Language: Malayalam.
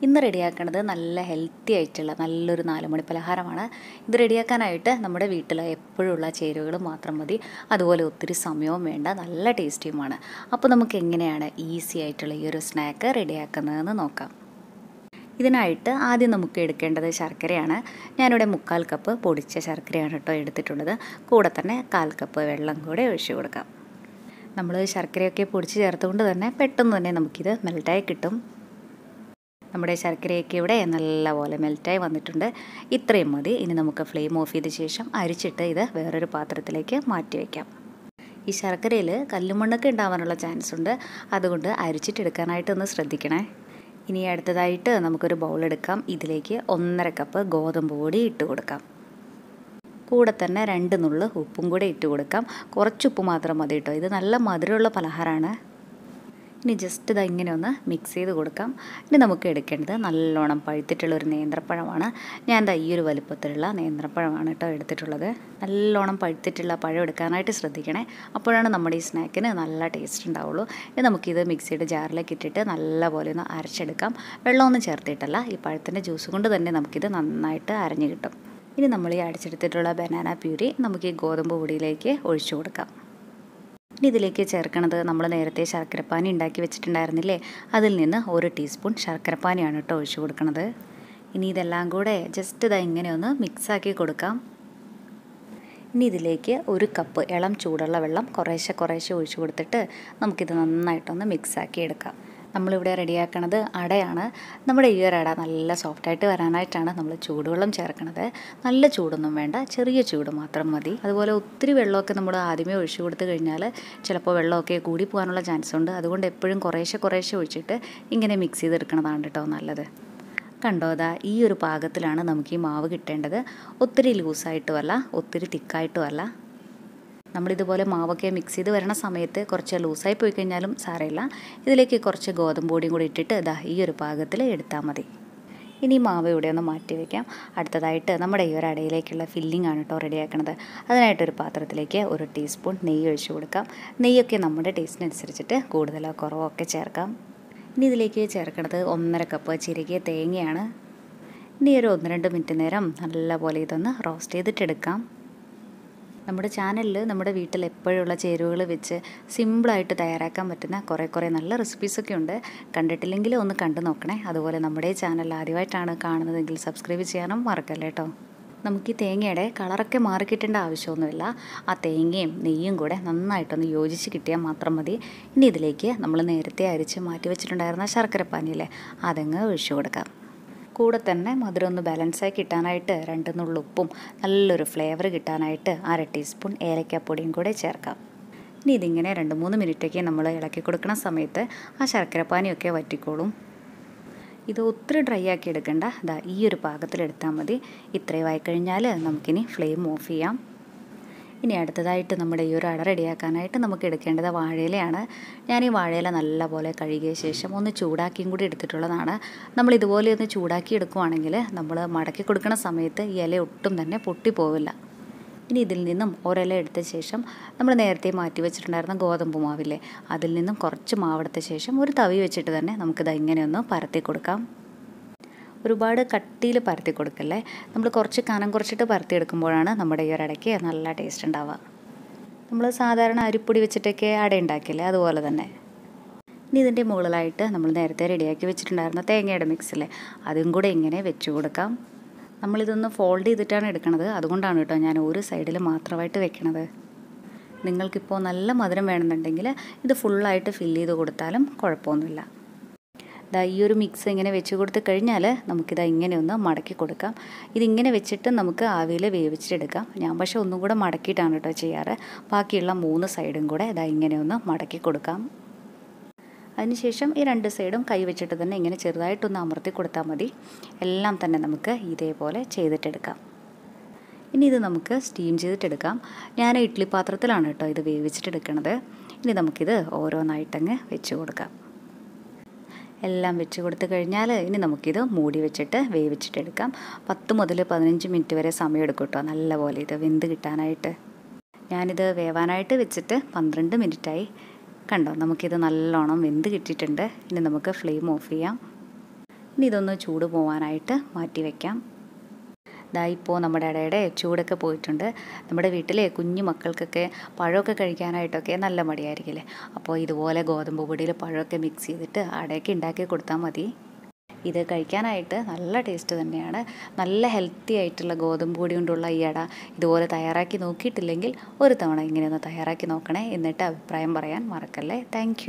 ഇന്ന് റെഡിയാക്കുന്നത് നല്ല ഹെൽത്തി ആയിട്ടുള്ള നല്ലൊരു 4 മണി പലഹാരമാണ്. ഇത് റെഡിയാക്കാനായിട്ട് നമ്മുടെ വീട്ടിൽ എപ്പോഴുള്ള ചേരുവകൾ മാത്രം മതി. അതുപോലെ ഒത്തിരി സമയവും വേണ്ട, നല്ല ടേസ്റ്റിയുമാണ്. അപ്പോൾ നമുക്ക് എങ്ങനെയാണ് ഈസി ആയിട്ടുള്ള ഈ ഒരു സ്നാക്ക് റെഡിയാക്കുന്നതെന്ന് നോക്കാം. ഇതിനായിട്ട് ആദ്യം നമുക്ക് എടുക്കേണ്ടത് ശർക്കരയാണ്. ഞാനിവിടെ 3/4 കപ്പ് പൊടിച്ച ശർക്കരയാണ് കേട്ടോ എടുത്തിട്ടുള്ളത്. കൂടെ തന്നെ 1/4 കപ്പ് വെള്ളം കൂടെ ഒഴിച്ചു കൊടുക്കാം. നമ്മൾ ശർക്കരയൊക്കെ പൊടിച്ച് ചേർത്തുകൊണ്ട് തന്നെ പെട്ടെന്ന് തന്നെ നമുക്കിത് മെൽറ്റായി കിട്ടും. നമ്മുടെ ശർക്കരയൊക്കെ ഇവിടെ നല്ലപോലെ മെൽറ്റായി വന്നിട്ടുണ്ട്. ഇത്രയും മതി. ഇനി നമുക്ക് ഫ്ലെയിം ഓഫ് ചെയ്ത ശേഷം അരിച്ചിട്ട് ഇത് വേറൊരു പാത്രത്തിലേക്ക് മാറ്റി വയ്ക്കാം. ഈ ശർക്കരയിൽ കല്ലുമണ്ണൊക്കെ ഉണ്ടാവാനുള്ള ചാൻസ് ഉണ്ട്, അതുകൊണ്ട് അരിച്ചിട്ടെടുക്കാനായിട്ടൊന്ന് ശ്രദ്ധിക്കണേ. ഇനി അടുത്തതായിട്ട് നമുക്കൊരു ബൗൾ എടുക്കാം. ഇതിലേക്ക് 1.5 കപ്പ് ഗോതമ്പ് പൊടി ഇട്ട് കൊടുക്കാം. കൂടെ തന്നെ 2 നുള്ള് ഉപ്പും കൂടെ ഇട്ട് കൊടുക്കാം. കുറച്ച് ഉപ്പ് മാത്രം മതി കേട്ടോ. ഇത് നല്ല മധുരമുള്ള പലഹാരമാണ്. ഇനി ജസ്റ്റ് ഇതാ ഇങ്ങനെ ഒന്ന് മിക്സ് ചെയ്ത് കൊടുക്കാം. ഇനി നമുക്ക് എടുക്കേണ്ടത് നല്ലോണം പഴുത്തിട്ടുള്ളൊരു നേന്ത്രപ്പഴമാണ്. ഞാൻ ദാ ഈ ഒരു വലുപ്പത്തിലുള്ള നേന്ത്രപ്പഴമാണ് കേട്ടോ എടുത്തിട്ടുള്ളത്. നല്ലോണം പഴുത്തിട്ടുള്ള പഴം എടുക്കാനായിട്ട് ശ്രദ്ധിക്കണേ. അപ്പോഴാണ് നമ്മുടെ ഈ സ്നാക്കിന് നല്ല ടേസ്റ്റ് ഉണ്ടാവുള്ളൂ. ഇനി നമുക്കിത് മിക്സിയുടെ ജാറിലേക്ക് ഇട്ടിട്ട് നല്ലപോലെ ഒന്ന് അരച്ചെടുക്കാം. വെള്ളമൊന്നും ചേർത്തിട്ടല്ല, ഈ പഴത്തിൻ്റെ ജ്യൂസ് കൊണ്ട് തന്നെ നമുക്കിത് നന്നായിട്ട് അരഞ്ഞു കിട്ടും. ഇനി നമ്മൾ ഈ അരച്ചെടുത്തിട്ടുള്ള ബനാന പ്യൂരി നമുക്ക് ഈ ഗോതമ്പ് പൊടിയിലേക്ക് ഒഴിച്ചു കൊടുക്കാം. ഇനി ഇതിലേക്ക് ചേർക്കണത് നമ്മൾ നേരത്തെ ശർക്കരപ്പാനി ഉണ്ടാക്കി വെച്ചിട്ടുണ്ടായിരുന്നില്ലേ, അതിൽ നിന്ന് 1 ടീസ്പൂൺ ശർക്കരപ്പാനിയാണ് കേട്ടോ ഒഴിച്ചു കൊടുക്കുന്നത്. ഇനി ഇതെല്ലാം കൂടെ ജസ്റ്റ് ഇതാ ഇങ്ങനെ ഒന്ന് മിക്സാക്കി കൊടുക്കാം. ഇനി ഇതിലേക്ക് 1 കപ്പ് ഇളം ചൂടുള്ള വെള്ളം കുറേശ്ശെ ഒഴിച്ചു കൊടുത്തിട്ട് നമുക്കിത് നന്നായിട്ടൊന്ന് മിക്സാക്കി എടുക്കാം. നമ്മളിവിടെ റെഡിയാക്കണത് അടയാണ്. നമ്മുടെ ഈ ഒരു അട നല്ല സോഫ്റ്റായിട്ട് വരാനായിട്ടാണ് നമ്മൾ ചൂടുവെള്ളം ചേർക്കണത്. നല്ല ചൂടൊന്നും വേണ്ട, ചെറിയ ചൂട് മാത്രം മതി. അതുപോലെ ഒത്തിരി വെള്ളമൊക്കെ നമ്മൾ ആദ്യമേ ഒഴിച്ചു കൊടുത്തു കഴിഞ്ഞാൽ ചിലപ്പോൾ വെള്ളമൊക്കെ കൂടി പോകാനുള്ള ചാൻസ് ഉണ്ട്. അതുകൊണ്ട് എപ്പോഴും കുറേശ്ശെ ഒഴിച്ചിട്ട് ഇങ്ങനെ മിക്സ് ചെയ്തെടുക്കണതാണ് കേട്ടോ നല്ലത്. കണ്ടോ, ദാ ഈ ഒരു പാകത്തിലാണ് നമുക്ക് ഈ മാവ് കിട്ടേണ്ടത്. ഒത്തിരി ലൂസായിട്ടും അല്ല, ഒത്തിരി തിക്കായിട്ടും അല്ല. നമ്മളിതുപോലെ മാവൊക്കെ മിക്സ് ചെയ്ത് വരണ സമയത്ത് കുറച്ച് ലൂസായി പോയി കഴിഞ്ഞാലും സാരമില്ല. ഇതിലേക്ക് കുറച്ച് ഗോതമ്പ് പൊടിയും കൂടി ഇട്ടിട്ട് ഇതാ ഈ ഒരു പാകത്തിൽ എടുത്താൽ മതി. ഇനി മാവ് ഇവിടെ ഒന്ന് മാറ്റി വയ്ക്കാം. അടുത്തതായിട്ട് നമ്മുടെ ഈ ഒരു അടയിലേക്കുള്ള ഫില്ലിംഗ് ആണ് കേട്ടോ റെഡിയാക്കണത്. അതിനായിട്ടൊരു പാത്രത്തിലേക്ക് 1 ടീസ്പൂൺ നെയ്യ് ഒഴിച്ചു കൊടുക്കാം. നെയ്യൊക്കെ നമ്മുടെ ടേസ്റ്റിനനുസരിച്ചിട്ട് കൂടുതലോ കുറവോ ഒക്കെ ചേർക്കാം. ഇനി ഇതിലേക്ക് ചേർക്കണത് 1.5 കപ്പ് ചിരകിയ തേങ്ങയാണ്. ഇനി ഒരു 1-2 മിനിറ്റ് നേരം നല്ലപോലെ ഇതൊന്ന് റോസ്റ്റ് ചെയ്തിട്ടെടുക്കാം. നമ്മുടെ ചാനലിൽ നമ്മുടെ വീട്ടിൽ എപ്പോഴുള്ള ചേരുവകൾ വെച്ച് സിമ്പിളായിട്ട് തയ്യാറാക്കാൻ പറ്റുന്ന കുറേ നല്ല റെസിപ്പീസൊക്കെ ഉണ്ട്. കണ്ടിട്ടില്ലെങ്കിൽ ഒന്ന് കണ്ടു നോക്കണേ. അതുപോലെ നമ്മുടെ ചാനൽ ആദ്യമായിട്ടാണ് കാണുന്നതെങ്കിൽ സബ്സ്ക്രൈബ് ചെയ്യാനും മറക്കല്ലേ കേട്ടോ. നമുക്ക് ഈ തേങ്ങയുടെ കളറൊക്കെ മാറിക്കിട്ടേണ്ട ആവശ്യമൊന്നുമില്ല. ആ തേങ്ങയും നെയ്യും കൂടെ നന്നായിട്ടൊന്ന് യോജിച്ച് കിട്ടിയാൽ മാത്രം മതി. ഇനി ഇതിലേക്ക് നമ്മൾ നേരത്തെ അരിച്ച് മാറ്റി വെച്ചിട്ടുണ്ടായിരുന്ന ശർക്കരപ്പാനിയില്ലേ, അതങ്ങ് ഒഴിച്ചു കൊടുക്കാം. കൂടെ തന്നെ മധുരം ഒന്ന് ബാലൻസായി കിട്ടാനായിട്ട് 2 നുള്ള് ഉപ്പും നല്ലൊരു ഫ്ലേവർ കിട്ടാനായിട്ട് 1/2 ടീസ്പൂൺ ഏലക്കാപ്പൊടിയും കൂടെ ചേർക്കാം. ഇനി ഇതിങ്ങനെ 2-3 മിനിറ്റൊക്കെ നമ്മൾ ഇളക്കി കൊടുക്കുന്ന സമയത്ത് ആ ശർക്കരപ്പാനിയൊക്കെ വറ്റിക്കോളും. ഇത് ഒത്തിരി ഡ്രൈ ആക്കി എടുക്കണ്ട, ദാ ഈ ഒരു പാകത്തിലെടുത്താൽ മതി. ഇത്രയും ആയിക്കഴിഞ്ഞാൽ നമുക്കിനി ഫ്ലെയിം ഓഫ് ചെയ്യാം. ഇനി അടുത്തതായിട്ട് നമ്മുടെ ഈ ഒരു അട റെഡിയാക്കാനായിട്ട് നമുക്ക് എടുക്കേണ്ടത് വാഴയിലയാണ്. ഞാൻ ഈ വാഴയില നല്ലപോലെ കഴുകിയ ശേഷം ഒന്ന് ചൂടാക്കിയും കൂടി എടുത്തിട്ടുള്ളതാണ്. നമ്മൾ ഇതുപോലെ ഒന്ന് ചൂടാക്കി എടുക്കുവാണെങ്കിൽ നമ്മൾ മടക്കി കൊടുക്കുന്ന സമയത്ത് ഈ ഇല ഒട്ടും തന്നെ പൊട്ടിപ്പോവില്ല. ഇനി ഇതിൽ നിന്നും ഒരില എടുത്ത ശേഷം നമ്മൾ നേരത്തെ മാറ്റി വെച്ചിട്ടുണ്ടായിരുന്ന ഗോതമ്പ് മാവില്ലേ, അതിൽ നിന്നും കുറച്ച് മാവെടുത്ത ശേഷം ഒരു തവി വെച്ചിട്ട് തന്നെ നമുക്കിത് ഇങ്ങനെ ഒന്ന് പരത്തി കൊടുക്കാം. ഒരുപാട് കട്ടിയിൽ പരത്തി കൊടുക്കല്ലേ, നമ്മൾ കുറച്ച് കനം കുറച്ചിട്ട് പരത്തി എടുക്കുമ്പോഴാണ് നമ്മുടെ ഈ ഒരു അടയ്ക്ക് നല്ല ടേസ്റ്റ് ഉണ്ടാവുക. നമ്മൾ സാധാരണ അരിപ്പൊടി വെച്ചിട്ടൊക്കെ അട ഉണ്ടാക്കില്ലേ, അതുപോലെ തന്നെ. ഇനി ഇതിൻ്റെ മുകളിലായിട്ട് നമ്മൾ നേരത്തെ റെഡിയാക്കി വെച്ചിട്ടുണ്ടായിരുന്ന തേങ്ങയുടെ മിക്സില്ലേ, അതും കൂടെ ഇങ്ങനെ വെച്ച് കൊടുക്കാം. നമ്മളിതൊന്ന് ഫോൾഡ് ചെയ്തിട്ടാണ് എടുക്കണത്, അതുകൊണ്ടാണ് കേട്ടോ ഞാൻ ഒരു സൈഡിൽ മാത്രമായിട്ട് വെക്കണത്. നിങ്ങൾക്കിപ്പോൾ നല്ല മധുരം വേണമെന്നുണ്ടെങ്കിൽ ഇത് ഫുള്ളായിട്ട് ഫില്ല് ചെയ്ത് കൊടുത്താലും കുഴപ്പമൊന്നുമില്ല. ഇതാ ഈ ഒരു മിക്സ് ഇങ്ങനെ വെച്ച് കൊടുത്ത് കഴിഞ്ഞാൽ നമുക്കിതാ ഇങ്ങനെ ഒന്ന് മടക്കി കൊടുക്കാം. ഇതിങ്ങനെ വെച്ചിട്ട് നമുക്ക് ആവിയിൽ വേവിച്ചിട്ടെടുക്കാം. ഞാൻ പക്ഷേ ഒന്നും കൂടെ മടക്കിയിട്ടാണ് കേട്ടോ ചെയ്യാറ്. ബാക്കിയുള്ള 3 സൈഡും കൂടെ ഇതാ ഇങ്ങനെ ഒന്ന് മടക്കി കൊടുക്കാം. അതിനുശേഷം ഈ 2 സൈഡും കൈ വെച്ചിട്ട് തന്നെ ഇങ്ങനെ ചെറുതായിട്ടൊന്ന് അമർത്തി കൊടുത്താൽ മതി. എല്ലാം തന്നെ നമുക്ക് ഇതേപോലെ ചെയ്തിട്ടെടുക്കാം. ഇനി ഇത് നമുക്ക് സ്റ്റീം ചെയ്തിട്ടെടുക്കാം. ഞാൻ ഇഡ്ഡലി പാത്രത്തിലാണ് കേട്ടോ ഇത് വേവിച്ചിട്ടെടുക്കണത്. ഇനി നമുക്കിത് ഓരോന്നായിട്ടങ്ങ് വെച്ച് കൊടുക്കാം. എല്ലാം വെച്ച് കൊടുത്തു കഴിഞ്ഞാൽ ഇനി നമുക്കിത് മൂടി വെച്ചിട്ട് വേവിച്ചിട്ടെടുക്കാം. 10 മുതൽ 15 മിനിറ്റ് വരെ സമയം എടുക്കും കേട്ടോ നല്ലപോലെ ഇത് വെന്ത് കിട്ടാനായിട്ട്. ഞാനിത് വേവാനായിട്ട് വെച്ചിട്ട് 12 മിനിറ്റായി. കണ്ടോ, നമുക്കിത് നല്ലോണം വെന്ത് കിട്ടിയിട്ടുണ്ട്. ഇനി നമുക്ക് ഫ്ലെയിം ഓഫ് ചെയ്യാം. ഇനി ഇതൊന്ന് ചൂട് പോകാനായിട്ട് മാറ്റി വയ്ക്കാം. ദാ ഇപ്പോൾ നമ്മുടെ അടയുടെ ചൂടൊക്കെ പോയിട്ടുണ്ട്. നമ്മുടെ വീട്ടിലെ കുഞ്ഞു മക്കൾക്കൊക്കെ പഴമൊക്കെ കഴിക്കാനായിട്ടൊക്കെ നല്ല മടിയായിരിക്കില്ലേ. അപ്പോൾ ഇതുപോലെ ഗോതമ്പ് പൊടിയിൽ പഴമൊക്കെ മിക്സ് ചെയ്തിട്ട് അടയൊക്കെ ഉണ്ടാക്കി കൊടുത്താൽ മതി. ഇത് കഴിക്കാനായിട്ട് നല്ല ടേസ്റ്റ് തന്നെയാണ്. നല്ല ഹെൽത്തി ആയിട്ടുള്ള ഗോതമ്പ് പൊടി കൊണ്ടുള്ള ഈ അട ഇതുപോലെ തയ്യാറാക്കി നോക്കിയിട്ടില്ലെങ്കിൽ ഒരു തവണ ഇങ്ങനെയൊന്ന് തയ്യാറാക്കി നോക്കണേ. എന്നിട്ട് അഭിപ്രായം പറയാൻ മറക്കല്ലേ. താങ്ക്